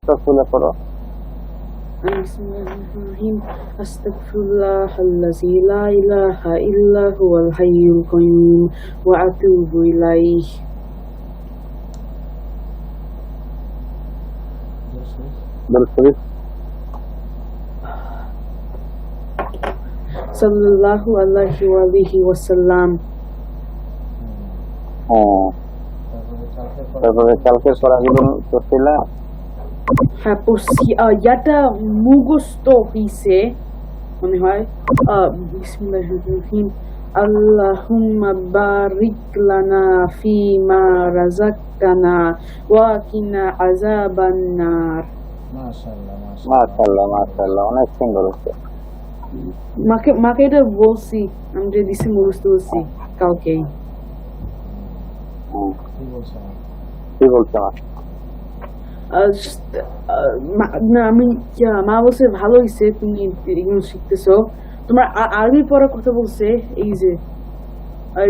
আস্তাগফিরুল্লাহ পড়ো। বিসমিল্লাহির আস্তাগফিরুল্লাহাল্লাযী লা ইলাহা ইল্লা হুয়াল হাইয়ুল কাইয়্যুম ওয়া আতুবু ইলাইহি। দরুদ শরীফ। সাল্লাল্লাহু আলাইহি ওয়া আলিহি ওয়াসাল্লাম। তারপরে কালকে পড়াগুলো করছিলা? হ্যাঁ পড়ছি। ইয়াটা মুখস্থ হইছে মনে হয়। বিসমিল্লাহির রহিম আল্লাহুম্মা বারিক লানা ফিমা রাযাকতানা ওয়া কিনা আযাবান নার। মাশাআল্লাহ অনেক সুন্দর হচ্ছে। মাকে এটা বলছি, আমি যে দিছি মুখস্থ বলছি কালকেই। কি বলছো? আমি মা বলছে ভালো হয়েছে তুমি এগুলো শিখতেছো। তোমার আরবি পড়ার কথা বলছে, এই যে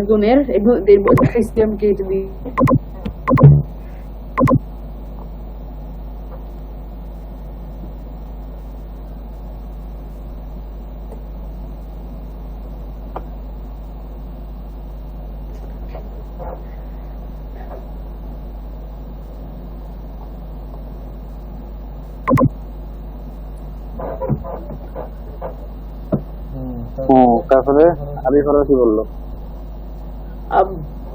এগুনের এগুলো দেখাইছি আমাকে এটা দিয়ে। তারপরে আরবি পড়া কি বললো?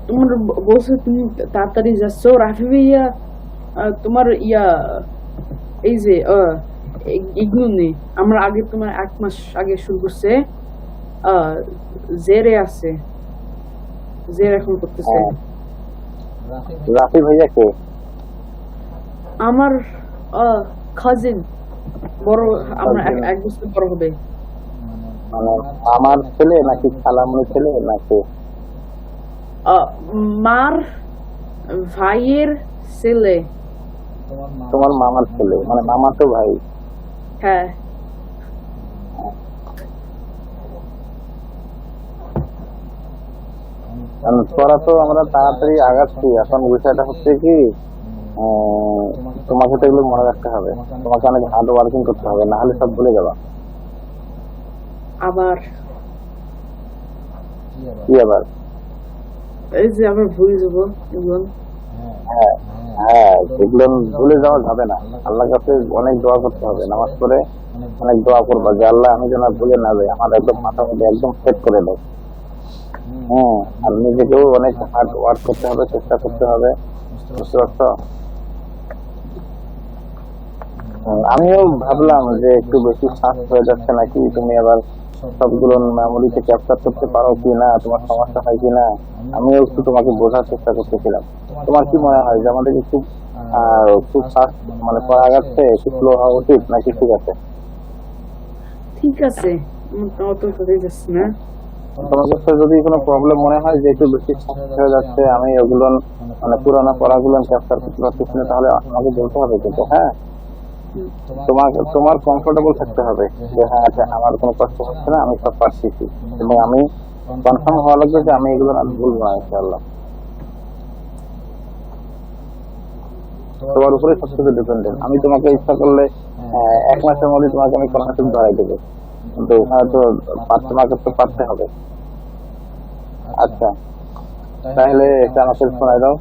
তোমার বলছে তুমি তাড়াতাড়ি যাচ্ছ রাফি ভাইয়া, তোমার এই যে এগুলো নেই। আমরা আগে তোমার 1 মাস আগে শুরু করছে, জেরে আছে, জের এখন করতেছে। রাফি ভাইয়া কে? আমার কাজিন, বড়, আমরা 1 বছর বড় হবে। মানে আমার ছেলে নাকি খালামুনির ছেলে নাকি? মার ভাইয়ের ছেলে। তোমার মামার ছেলে, মানে মামা তো ভাই। হ্যাঁ। তোরা তো আমরা তাড়াতাড়ি আগাচ্ছি, এখন বিষয়টা হচ্ছে কি তোমাকে তো এগুলো মনে রাখতে হবে, তোমাকে অনেক হার্ড ওয়ার্কিং করতে হবে, না হলে সব ভুলে যাবা। আবার কি আবার? এই যে আবার ভুলে যাবো এগুলো। হ্যাঁ হ্যাঁ, এগুলো ভুলে যাওয়া যাবে না। আল্লাহর কাছে অনেক দোয়া করতে হবে, নামাজ পড়ে অনেক দোয়া করবা যে আল্লাহ আমি যেন ভুলে না যাই, আমার একদম মাথার মধ্যে একদম সেট করে দাও। আর নিজেকেও অনেক হার্ড ওয়ার্ক করতে হবে, চেষ্টা করতে হবে, বুঝতে পারছো? আমিও ভাবলাম যে একটু বেশি ফাস্ট হয়ে যাচ্ছে নাকি, তুমি আবার সবগুলো মেমোরিতে ক্যাপচার করতে পারো কি না, তোমার সমস্যা হয় কি না, আমিও একটু তোমাকে বোঝার চেষ্টা করতেছিলাম। তোমার কি মনে হয় যে আমাদের খুব ফাস্ট মানে পড়া যাচ্ছে, একটু স্লো হওয়া উচিত নাকি ঠিক আছে? ঠিক আছে, অত কথাই যাচ্ছে না। তোমার কাছে যদি কোনো প্রবলেম মনে হয় যে একটু বেশি ফাস্ট হয়ে যাচ্ছে, আমি ওগুলো মানে পুরানো পড়াগুলো ক্যাপচার করতে পারতেছি না, তাহলে আমাকে বলতে হবে কিন্তু। হ্যাঁ, তোমার কমফোর্টেবল থাকতে হবে যে হ্যাঁ আচ্ছা আমার কোনো কষ্ট হচ্ছে না, আমি সব পারতেছি, এবং আমি কনফার্ম হওয়া লাগবে যে আমি এগুলো আমি ভুলবো না ইনশাআল্লাহ। তোমার উপরে সবকিছু ডিপেন্ডেন্ট। আমি তোমাকে ইচ্ছা করলে 1 মাসের মধ্যে তোমাকে আমি কনফার্ম ধরাই দেবো, কিন্তু হয়তো তোমাকে তো পারতে হবে। আচ্ছা, তাহলে এটা আমাকে শোনাই দাও,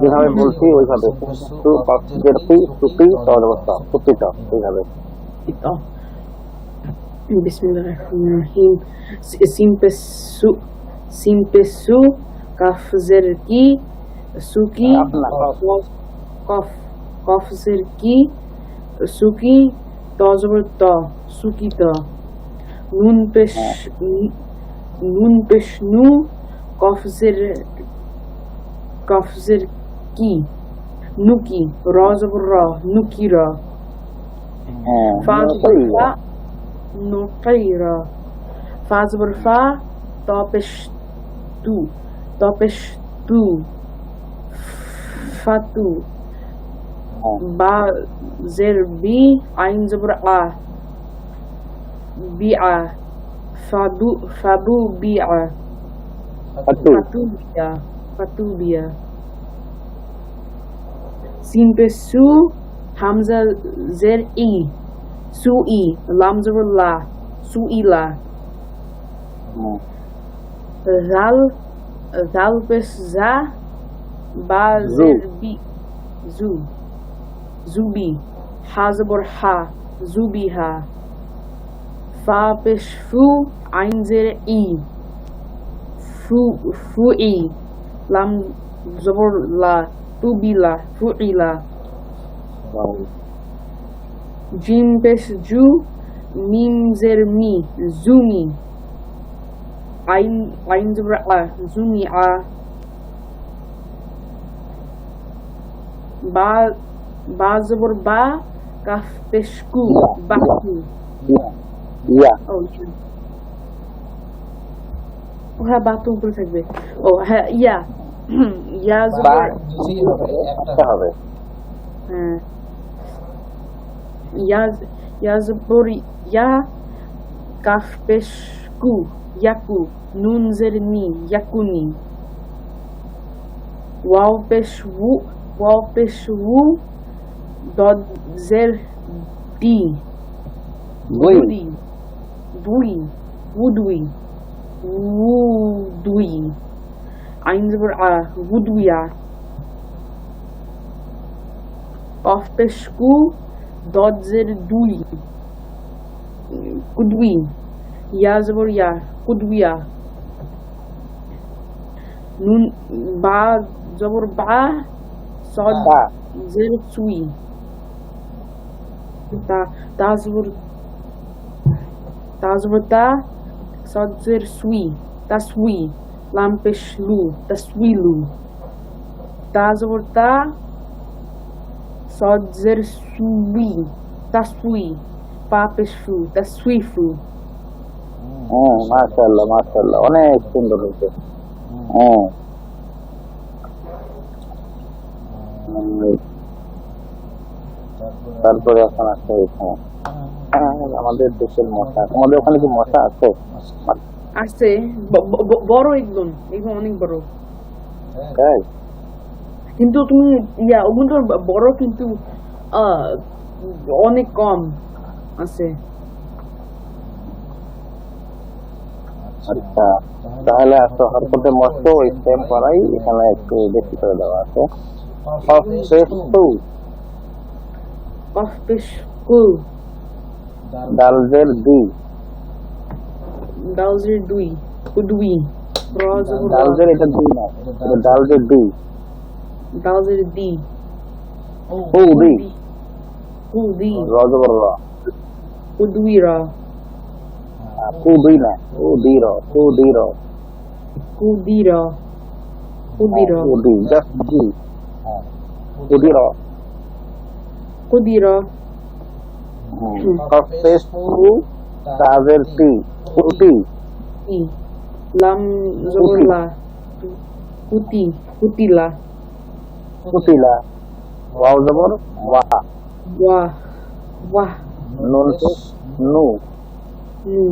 যেভাবে বলছি ওইভাবে। এইভাবে বিসমিল্লাহিররহমানিররহিম। সিম্পেসু কাফজের কি সুকি কফজের কি সুকি তজবর ত সুকি ত নুন পেশ নু কফজের কি নুকি রজবর র নুকি র ফা নুকিরা ফাজবর ফা তপেশ তু ফাতু বা জের বি আইন জবর আ বিআ ফাবু বিআ ফাতু বিয়া সিন পেশ সু, হামজা জের ই, সু ই, লাম জবর লা, সু ইলা। জাল, জাল পেশ জা, বা জের বি, জু, জুবি, হা জবর হা, জুবিহা। ফা পেশ ফু, আইন জের ই, ফুই, লাম জবর লা, ফুবিলা, ফুইলা। জিম পেশ জু, মিম জের মি, জুমি, আইন জবর আ, জুমি আ। বা জবর বা, কাফ পেশ কু, বাকু। ইয়া ও হ্যাঁ, বা তো উপরে থাকবে। ও হ্যাঁ, ইয়া, ইয়া বা জবর, একটা হবে। হ্যাঁ, ইয়া, ইয়া জবর ইয়া, কাফ পেশ কু, ইয়াকু, নুন জের নি, ইয়াকুনি। ওয়াও পেশ উ, ওয়াও পেশ উ, দদ জের দি, দুই দুই, দুই, উদুই, উদুই। আইন জবর আ, উদুইয়া। কফ পেশ কু, দদ জের দুই, কুদুই। ইয়া জবর ইয়া, কুদুইয়া। নুন, বা জবর বা, সদ বা জের সুই। তা জবর, তা জবর তা, সদ জের সুই, তাসুই। লাম পেশ লু, তাসউইলু। তা জবর তা, সদ জের সুই, তাসুই। পা পেশ ফু, তাসুইফু। মাশাআল্লাহ মাশাআল্লাহ, অনেক সুন্দর হয়েছে। হ্যাঁ তারপরে এখন আছে এখানে আমাদের দেশের মশা। তোমাদের ওখানে কি মশা আছে? আছে, বড় এগুলো, এগুলো অনেক বড়। তাই? কিন্তু তুমি ইয়া, ওগুলো বড় কিন্তু অনেক কম আছে। আচ্ছা, তাহলে আসো হরকতে মস্ত ওই সেম করাই এখানে একটু বেশি করে দেওয়া আছে। কফ পেশ কু, ডালজের দুই, ডালজের দুই, কুদুই। র জবর রা, ডালজের এটা দুই না, এটা ডালজের দুই। ডালজের দি, কুদি, কুদি, র জবর র, কুদুই রা, কুদি না, কুদি র, কুদি র, কুদি রা, কুদি রা, কুদি, জাস্ট ডি, কুদি র। কুদি রা। কফেস টু, তাজের টি, কুটি, ই, লাম জবর লা, কুতি, কুতিলা। কুটিলা, ওয়াও জবর ওয়া, ওয়াহ, ওয়াহ, নুন পেশ নু, নু,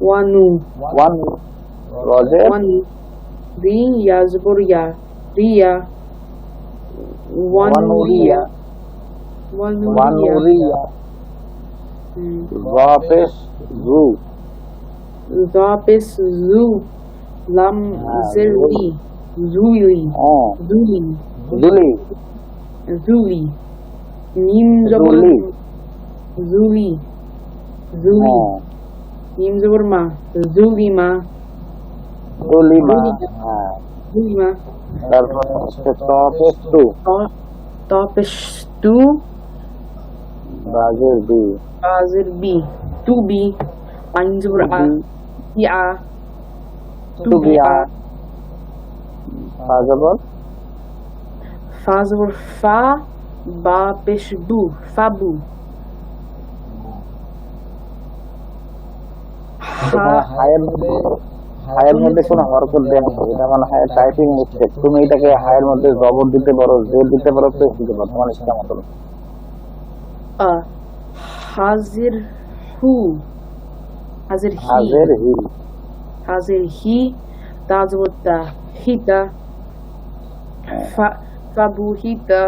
ওয়ানু, ওয়ান রজের ওয়ানু। রি, ইয়া জবর ইয়া, রিয়া। ওয়ানুরিয়া, ওয়ানুরিয়া। ওয়ানুরিয়া, র পেশ জু, জা পেশ জু, লাম জের লি, জুইলি, জুলি, জুলি, জুলি। মিম জবর জুলি, জুলি, জুলি। মিম জবর মা, জুলিমা, জুলিমা। জুলিমা। তারপর হচ্ছে ত পেশ টু, ত পেশ তু, বাজের বি, বাজের বি, তুবি। আইন জবর আ, ইয়া, তুবিয়া, ফা জবর ফা জবর ফা, বা পেশ বু, ফাবু। হায়ের মধ্যে কোনো হরকত দেওয়া হবে, এটা মনে হয় টাইপিং মিস্টেক। তুমি এটাকে হায়ের মধ্যে জবর দিতে পারো, জের দিতে পারো, পেশ দিতে পারো, তোমার ইচ্ছা মতন। হাজির হু, হাজির হি, হাজের হি, হাজির হি। তা জবর তা, হিতা। ফাবু হিতা।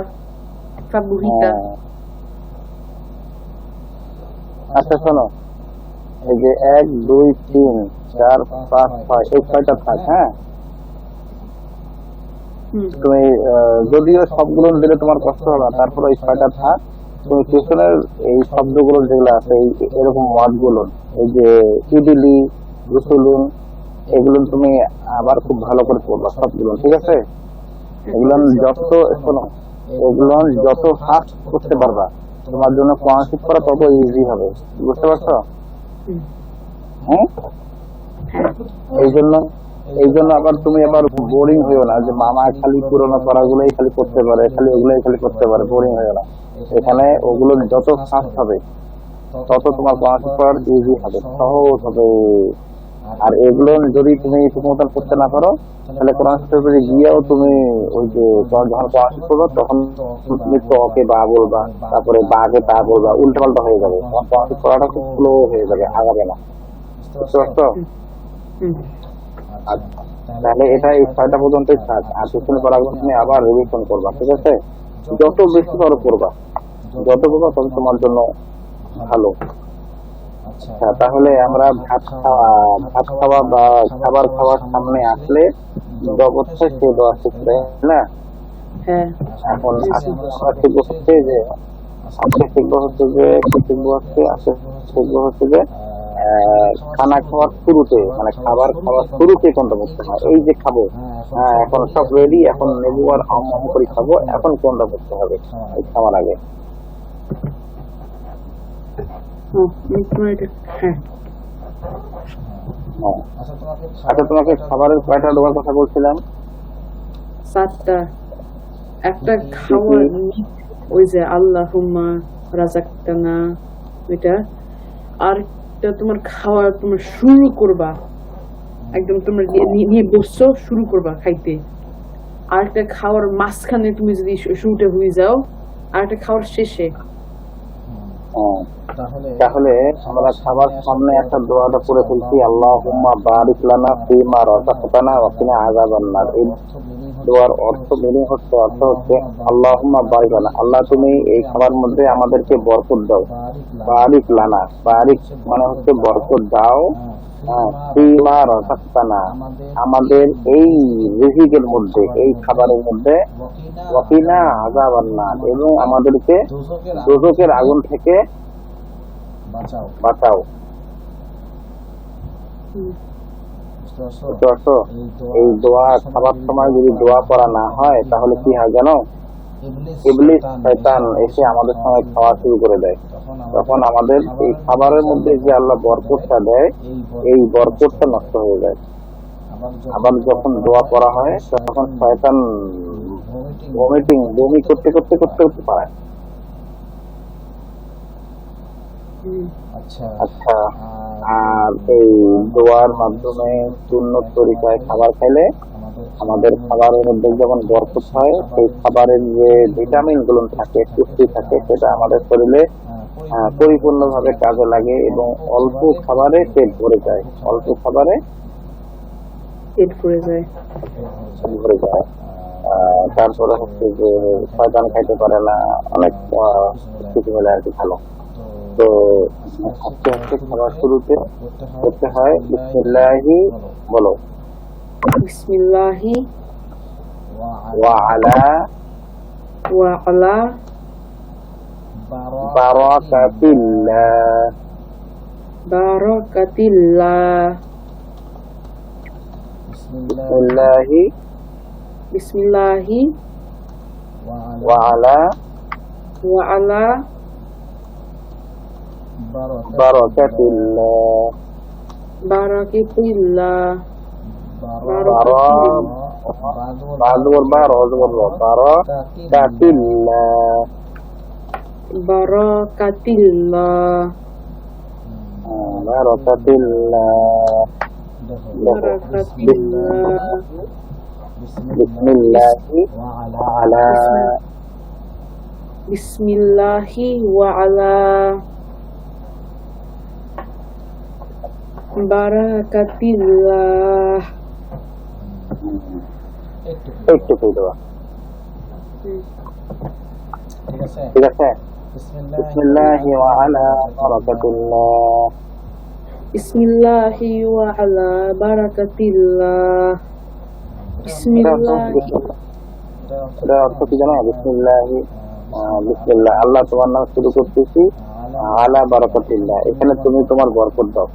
favorita. আচ্ছা শোনো, এই যে 1 2 3 4 5 6 এই 6টা থাক। হ্যাঁ, তুমি যদিও সবগুলো দিলে তোমার কষ্ট হবে, তারপরে এই 6টা থাক। তুমি পিছনের এই শব্দগুলো যেগুলো আছে, এরকম ওয়ার্ড গুলো, এই যে ইদিলি, রুসুলুন, এগুলো তুমি আবার খুব ভালো করে পড়বা সবগুলো, ঠিক আছে? এগুলো যত শোনো, এগুলো যত ফাস্ট করতে পারবা তোমার জন্য কোরআন শিক্ষা করা তত ইজি হবে, বুঝতে পারছো? হ্যাঁ, এই জন্য আবার তুমি আবার বোরিং হইও না যে মামা খালি পুরোনো পড়াগুলোই খালি করতে পারে, খালি ওগুলোই খালি করতে পারে, বোরিং হইও না। এখানে ওগুলো যত ফাস্ট হবে তত তোমার কোরআন শিক্ষা ইজি হবে, সহজ হবে। আর এগুলো যদি তুমি ঠিক মতন করতে না পারো, তাহলে কোরআন শিক্ষা গিয়েও তুমি ওই যে যখন কোরআন শিক্ষা তখন তুমি তকে বা বলবা, তারপরে বাকে তা বলবা, উল্টা পাল্টা হয়ে যাবে, তোমার কোরআন শিক্ষাটা খুব স্লো হয়ে যাবে, আগাবে না, বুঝতে পারছো? তাহলে এটা এই 6টা পর্যন্তই থাক। আর পিছনে পড়াগুলো তুমি আবার রিভিশন করবা, ঠিক আছে? যত বেশি করো করবা, যত করবা তত তোমার জন্য ভালো। আচ্ছা, তাহলে আমরা ভাত খাওয়া বা খাবার খাওয়ার সামনে আসলে অবস্থায় সে দেওয়া শিখবে না। এখন আমরা শিখবো হচ্ছে যে খানা খাওয়ার শুরুতে, মানে খাবার খাওয়ার শুরুতে কোনটা করতে হয়? এই যে খাবো, হ্যাঁ এখন সব রেডি, এখন নেবু আর আম করে খাবো, এখন কোনটা করতে হবে এই খাওয়ার আগে? আচ্ছা, তোমাকে খাবারের কয়টা দেওয়ার কথা বলছিলাম? 7টা। একটা খাওয়ার ওই যে আল্লাহুম্মা রাযাকতানা, ওইটা। আর তোমার খাওয়ার তোমার শুরু করবা, একদম তোমরা নিয়ে বসছো, শুরু করবা খাইতে। আর একটা খাওয়ার মাঝখানে তুমি যদি শুরুটা হয়ে যাও, আর একটা খাওয়ার শেষে। তাহলে আমরা খাবার সামনে একটা দোয়াটা করে ফেলছি, আল্লাহুম্মা বারিক লানা ফিমা রাযাকতানা ওয়া কিনা আযাবান নার। এই দোয়ার অর্থ হচ্ছে আল্লাহুম্মা বারিক লানা, আল্লাহ তুমি এই খাবার মধ্যে আমাদেরকে বরকত দাও। বারিক লানা, বারিক মানে হচ্ছে বরকত দাও, ফিমা রাযাকতানা আমাদের এই রিজিকের মধ্যে, এই খাবারের মধ্যে, ওয়া কিনা আযাবান নার এবং আমাদেরকে দোজখের আগুন থেকে বাঁচাও। বুঝতে পারছো? এই দোয়া খাবার সময় যদি দোয়া করা না হয় তাহলে কি হয় জানো? ইবলিস শয়তান এসে আমাদের সঙ্গে খাওয়া শুরু করে দেয়। তখন আমাদের এই খাবারের মধ্যে যে আল্লাহ বরকতটা দেয়, এই বরকতটা নষ্ট হয়ে যায়। আবার যখন দোয়া করা হয় তখন শয়তান বমি করতে পারে। আচ্ছা, আর এই দোয়ার মাধ্যমে সুন্নত তরিকায় খাবার খাইলে আমাদের খাবারের মধ্যে যখন বরকত হয়, সেই খাবারের যে ভিটামিন গুলো থাকে, পুষ্টি থাকে, সেটা আমাদের শরীরে পরিপূর্ণভাবে কাজে লাগে এবং অল্প খাবারে পেট ভরে যায়। তারপরে হচ্ছে যে শয়তান খাইতে পারে না, অনেক কিছু মিলে আর কি ভালো। তো আস্তে আস্তে খাবার শুরুতে করতে হয় বিসমিল্লাহি, বলো বিসমিল্লাহি ওয়া আলা বারাকাতিল্লাহ। বিসমিল্লাহি ওয়া আলা বারাকাতিল্লাহ। বিসমিল্লাহি ওয়া আলা বারাকাতিল্লাহ। একটু ঠিক আছে বিসমিল্লাহি ওয়া আলা বারাকাতিল্লাহ বিসমিল্লাহি ওয়া আলা বারাকাতিল্লাহ বিসমিল্লাহ এটা অর্থ কি জানো বিসমিল্লাহি বিসমিল্লাহ আল্লাহ তোমার নাম শুরু করতেছি আলা বারাকাতিল্লাহ এখানে তুমি তোমার বরকত দাও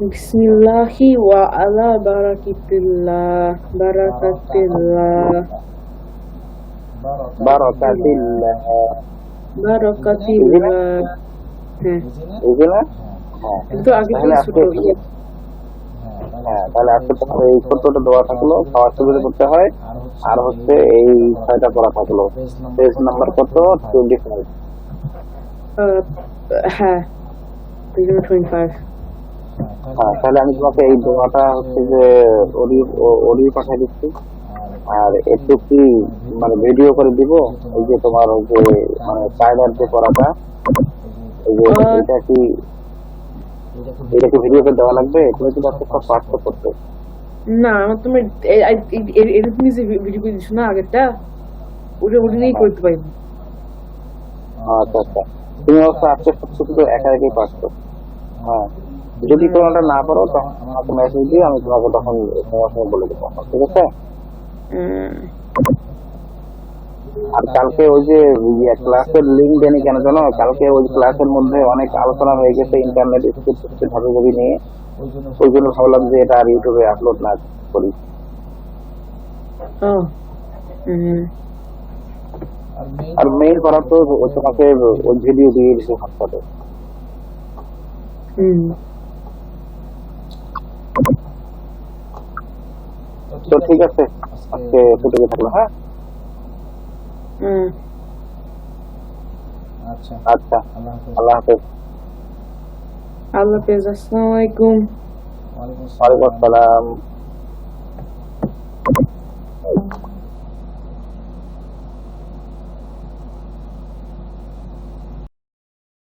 বিসমিল্লাহি ওয়া আলা বারাকাতিল্লাহ বারাকাতিল্লাহ বারাকাতিল্লাহ বারাকাতিল্লাহ হ্যাঁ বুঝলে হ্যাঁ কিন্তু আগে তাহলে ছোট আজকে হ্যাঁ তাহলে আজকে তোমার এই ছোট্ট দোয়া থাকলো খাওয়ার সুবিধা করতে হয় আর হচ্ছে এই 6টা পড়া থাকলো পেজ নাম্বার কত 25 হ্যাঁ 25 হ্যাঁ তাহলে আমি তোমাকে এই দোয়াটা হচ্ছে যে অডিও পাঠিয়ে দিচ্ছি আর একটু কি মানে ভিডিও করে দিব এই যে তোমার ওই যে মানে কায়দার যে পড়াটা এই যে এটা কি ভিডিও করে দেওয়া লাগবে তুমি কি বাচ্চা সব পাঠ করতে না আমার তুমি এটা তুমি যে ভিডিও করে দিছো না আগেরটা ওটা নিয়েই করতে পারি আচ্ছা আচ্ছা তুমি অবশ্য আজকে সব কিছু একা একাই পাঠ করো হ্যাঁ যদি কোনোটা না পারো তখন আমাকে মেসেজ দিয়ে আমি তোমাকে তখন তোমার সঙ্গে বলে দেবো ঠিক আছে আর কালকে ওই যে ক্লাসের লিঙ্ক দেনি কেন জানো কালকে ওই ক্লাসের মধ্যে অনেক আলোচনা হয়ে গেছে ইন্টারনেট স্পিড ধাপি নিয়ে ওই জন্য ভাবলাম যে এটা আর ইউটিউবে আপলোড না করি আর মেইল করার তো তোমাকে ওই ভিডিও দিয়ে দিচ্ছি হোয়াটসঅ্যাপে তো ঠিক আছে আজকে এতটুকু থাকলো হ্যাঁ আচ্ছা আল্লাহ হাফেজ আল্লাহ হাফেজ আসসালামু আলাইকুম ওয়ালাইকুম আসসালাম